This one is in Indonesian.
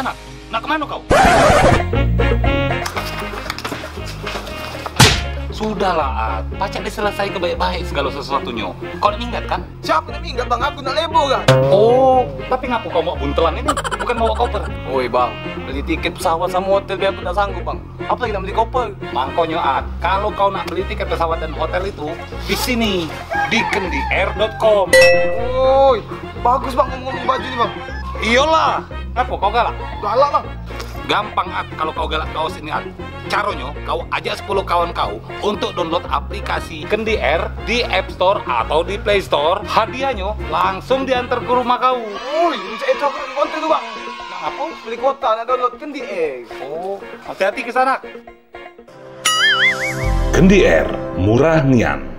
sana. Nak kemana kau? Sudahlah, At. Pacak diselesaikan baik-baik segala sesuatunya. Kau nak minggat kan? Siapa nak minggat bang? Aku nak lebo kan? Oh, tapi ngapa kau mau buntelan ini? Bukan mau koper. Woi bang, beli tiket pesawat sama hotel biar aku tak sanggup bang. Apa lagi nak beli koper? Makanya, At, kalau kau nak beli tiket pesawat dan hotel itu di sini, di kendiair.com. Woi, bagus bang ngomong-ngomong baju nih bang. Iyalah, apa kau galak? Galak bang. Gampang, At, kalau kau galak kaos ini, At. Caranya, kau ajak 10 kawan kau untuk download aplikasi Kendi Air di App Store atau di Play Store. Hadiahnya langsung diantar ke rumah kau. Woi, itu aku beli konten tuh bang. Nah apa? Beli kuota, nak download Kendi Air. Oh, hati-hati ke sana. Kendi Air, murah nian.